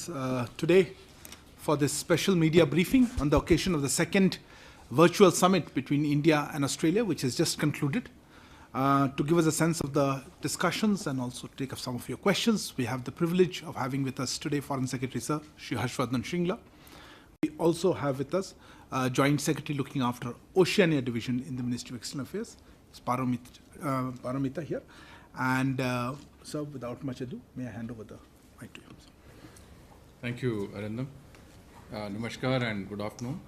us today for this special media briefing on the occasion of the second virtual summit between India and Australia, which has just concluded. To give us a sense of the discussions and also take up some of your questions, we have the privilege of having with us today Foreign Secretary Sir Shri Harshvardhan Shringla. We also have with us Joint Secretary looking after Oceania Division in the Ministry of External Affairs, Paramita here. And so without much ado, may I hand over the mic to you. Thank you, Arindam. Namaskar and good afternoon.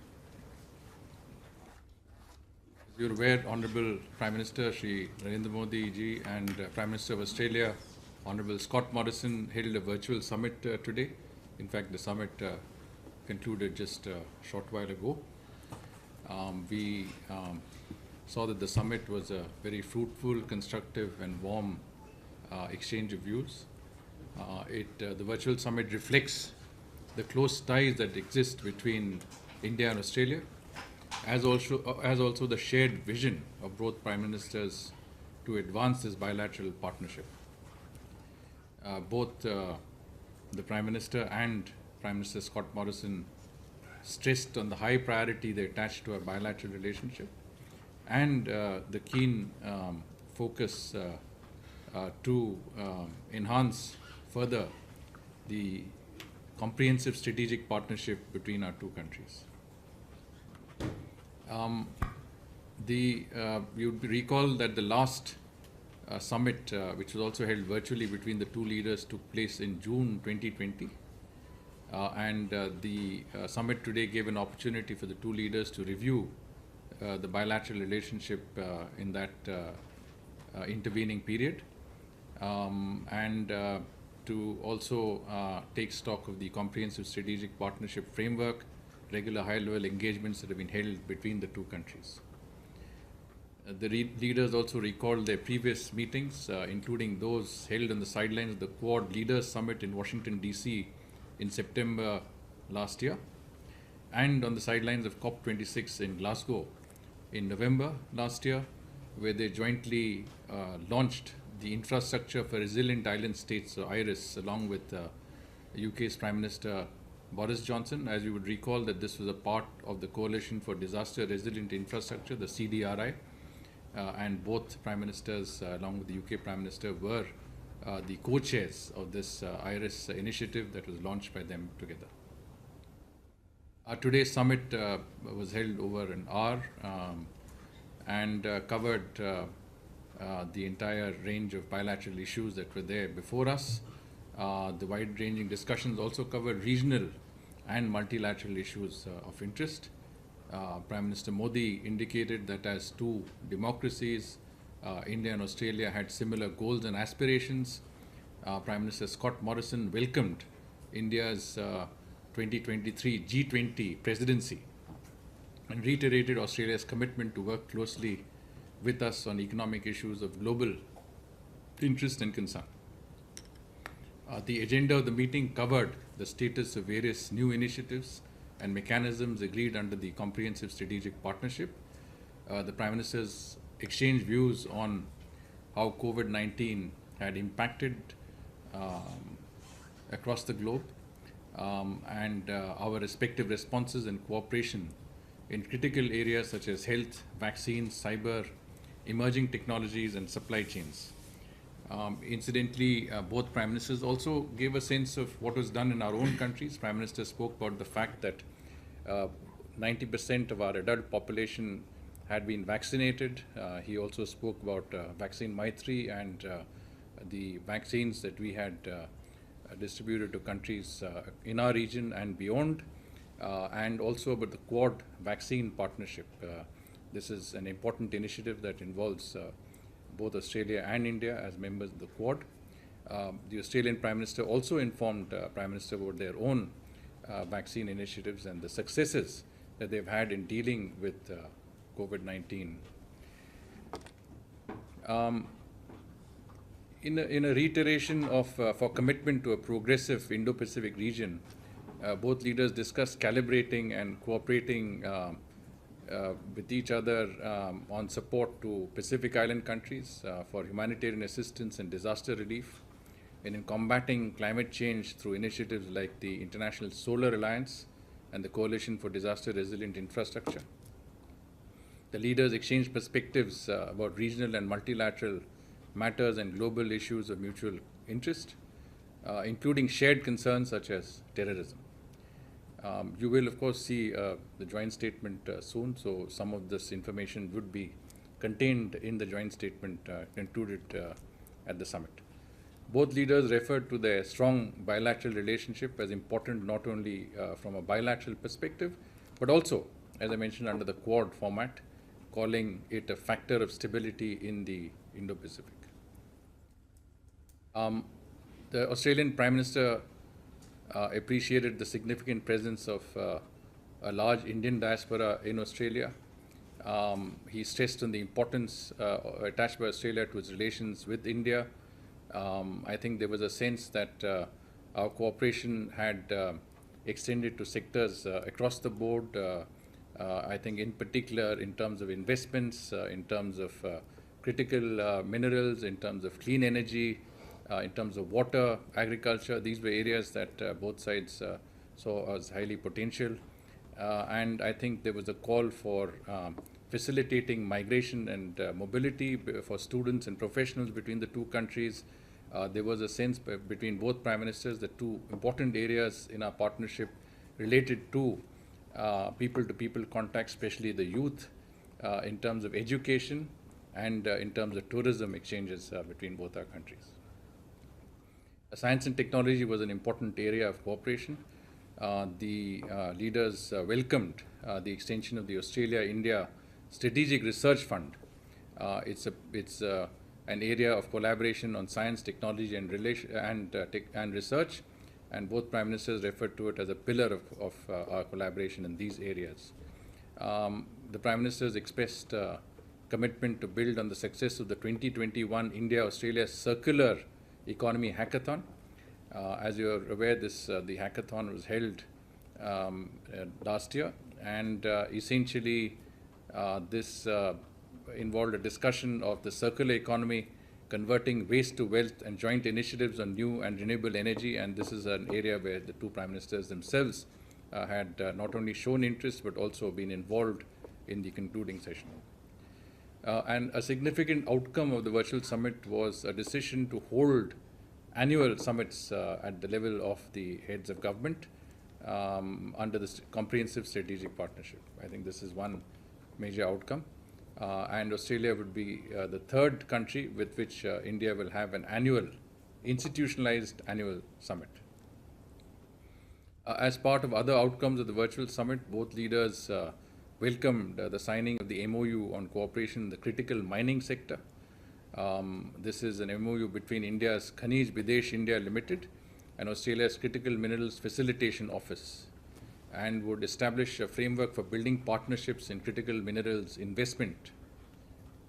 As you're aware, Honourable Prime Minister Shri Narendra Modi ji and Prime Minister of Australia, Honourable Scott Morrison, held a virtual summit today. In fact, the summit concluded just a short while ago. We saw that the summit was a very fruitful, constructive and warm exchange of views. The virtual summit reflects the close ties that exist between India and Australia, as also the shared vision of both Prime Ministers to advance this bilateral partnership. Both the Prime Minister and Prime Minister Scott Morrison stressed on the high priority they attach to a bilateral relationship and the keen focus to enhance further the comprehensive strategic partnership between our two countries. You recall that the last summit, which was also held virtually between the two leaders, took place in June 2020. The summit today gave an opportunity for the two leaders to review the bilateral relationship in that intervening period and to also take stock of the comprehensive strategic partnership framework, regular high-level engagements that have been held between the two countries. The leaders also recalled their previous meetings, including those held on the sidelines of the Quad Leaders Summit in Washington, D.C. in September last year, and on the sidelines of COP26 in Glasgow in November last year, where they jointly launched the Infrastructure for Resilient Island States, or IRIS, along with UK's Prime Minister Boris Johnson. As you would recall, that this was a part of the Coalition for Disaster Resilient Infrastructure, the CDRI, and both Prime Ministers, along with the UK Prime Minister, were the co-chairs of this IRIS initiative that was launched by them together. Today's summit was held over an hour and covered the entire range of bilateral issues that were there before us. The wide-ranging discussions also covered regional and multilateral issues of interest. Prime Minister Modi indicated that as two democracies, India and Australia had similar goals and aspirations. Prime Minister Scott Morrison welcomed India's 2023 G20 presidency and reiterated Australia's commitment to work closely with us on economic issues of global interest and concern. The agenda of the meeting covered the status of various new initiatives and mechanisms agreed under the Comprehensive Strategic Partnership. The Prime Ministers exchanged views on how COVID-19 had impacted across the globe and our respective responses and cooperation in critical areas such as health, vaccines, cyber, emerging technologies and supply chains. Incidentally, both Prime Ministers also gave a sense of what was done in our own countries. Prime Minister spoke about the fact that 90% of our adult population had been vaccinated. He also spoke about Vaccine Maitri and the vaccines that we had distributed to countries in our region and beyond, and also about the Quad vaccine partnership. This is an important initiative that involves both Australia and India as members of the Quad. The Australian Prime Minister also informed Prime Minister about their own vaccine initiatives and the successes that they've had in dealing with COVID-19. In a reiteration of for commitment to a progressive Indo-Pacific region, both leaders discussed calibrating and cooperating with each other on support to Pacific Island countries for humanitarian assistance and disaster relief, and in combating climate change through initiatives like the International Solar Alliance and the Coalition for Disaster Resilient Infrastructure. The leaders exchanged perspectives about regional and multilateral matters and global issues of mutual interest, including shared concerns such as terrorism. You will, of course, see the joint statement soon, so some of this information would be contained in the joint statement concluded at the summit. Both leaders referred to their strong bilateral relationship as important not only from a bilateral perspective, but also, as I mentioned, under the Quad format, calling it a factor of stability in the Indo-Pacific. The Australian Prime Minister appreciated the significant presence of a large Indian diaspora in Australia. He stressed on the importance attached by Australia to its relations with India. I think there was a sense that our cooperation had extended to sectors across the board. I think in particular in terms of investments, in terms of critical minerals, in terms of clean energy, in terms of water, agriculture. These were areas that both sides saw as highly potential. And I think there was a call for facilitating migration and mobility for students and professionals between the two countries. There was a sense between both Prime Ministers that two important areas in our partnership related to people-to-people contact, especially the youth, in terms of education and in terms of tourism exchanges between both our countries. Science and technology was an important area of cooperation. The leaders welcomed the extension of the Australia-India Strategic Research Fund. It's an area of collaboration on science, technology, and research, and both Prime Ministers referred to it as a pillar of our collaboration in these areas. The Prime Ministers expressed commitment to build on the success of the 2021 India-Australia Circular Economy Hackathon. As you are aware, the hackathon was held last year, and essentially this involved a discussion of the circular economy, converting waste to wealth, and joint initiatives on new and renewable energy. And this is an area where the two Prime Ministers themselves had not only shown interest but also been involved in the concluding session. And a significant outcome of the virtual summit was a decision to hold annual summits at the level of the heads of government under the comprehensive strategic partnership. I think this is one major outcome. And Australia would be the third country with which India will have an institutionalized annual summit. As part of other outcomes of the virtual summit, both leaders welcomed the signing of the MOU on cooperation in the critical mining sector. This is an MOU between India's Khanij Bidesh India Limited and Australia's Critical Minerals Facilitation Office, and would establish a framework for building partnerships in critical minerals investment.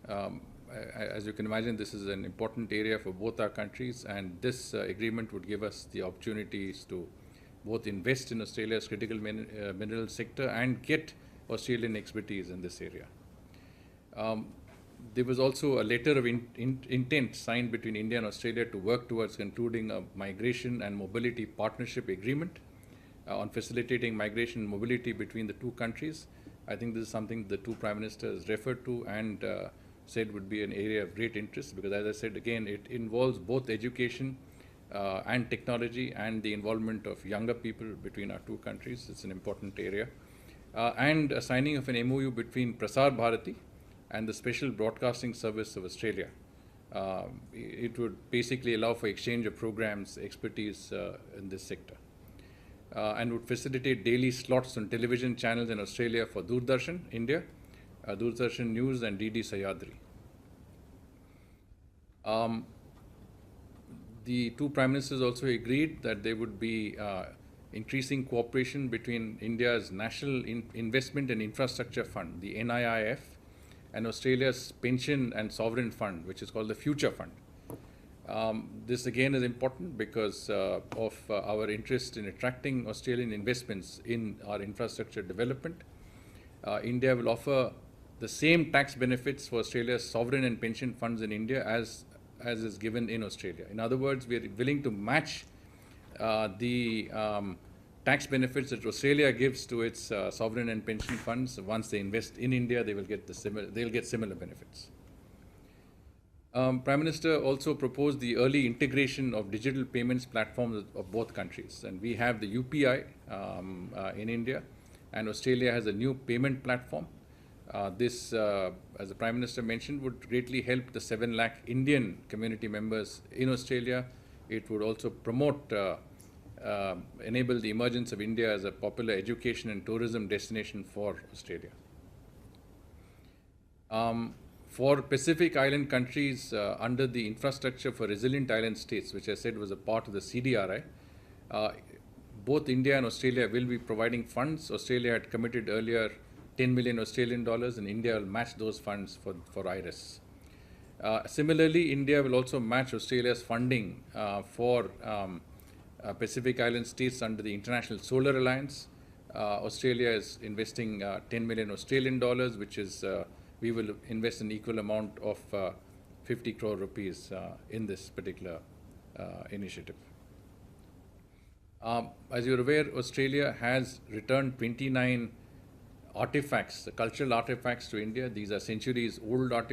As you can imagine, this is an important area for both our countries, and this agreement would give us the opportunities to both invest in Australia's critical mineral sector and get Australian expertise in this area. There was also a letter of intent signed between India and Australia to work towards concluding a migration and mobility partnership agreement on facilitating migration and mobility between the two countries. I think this is something the two Prime Ministers referred to and said would be an area of great interest, because, as I said again, it involves both education and technology and the involvement of younger people between our two countries. It's an important area. And a signing of an MOU between Prasar Bharati and the Special Broadcasting Service of Australia. It would basically allow for exchange of programs, expertise in this sector, and would facilitate daily slots on television channels in Australia for Doordarshan, India, Doordarshan News and DD Sahyadri. The two Prime Ministers also agreed that there would be increasing cooperation between India's National Investment and Infrastructure Fund, the NIIF, and Australia's Pension and Sovereign Fund, which is called the Future Fund. This again is important because of our interest in attracting Australian investments in our infrastructure development. India will offer the same tax benefits for Australia's sovereign and pension funds in India as as is given in Australia. In other words, we are willing to match the tax benefits that Australia gives to its sovereign and pension funds. Once they invest in India, they will get they'll get similar benefits. Prime Minister also proposed the early integration of digital payments platforms of both countries. And we have the UPI in India, and Australia has a new payment platform. This, as the Prime Minister mentioned, would greatly help the 7 lakh Indian community members in Australia. It would also promote, enable the emergence of India as a popular education and tourism destination for Australia. For Pacific Island countries under the Infrastructure for Resilient Island States, which I said was a part of the CDRI, both India and Australia will be providing funds. Australia had committed earlier 10 million Australian dollars, and India will match those funds for IRIS. Similarly, India will also match Australia's funding for Pacific Island states under the International Solar Alliance. Australia is investing 10 million Australian dollars, which is we will invest an equal amount of 50 crore rupees in this particular initiative. As you're aware, Australia has returned 29 artifacts, cultural artifacts to India. These are centuries old artifacts.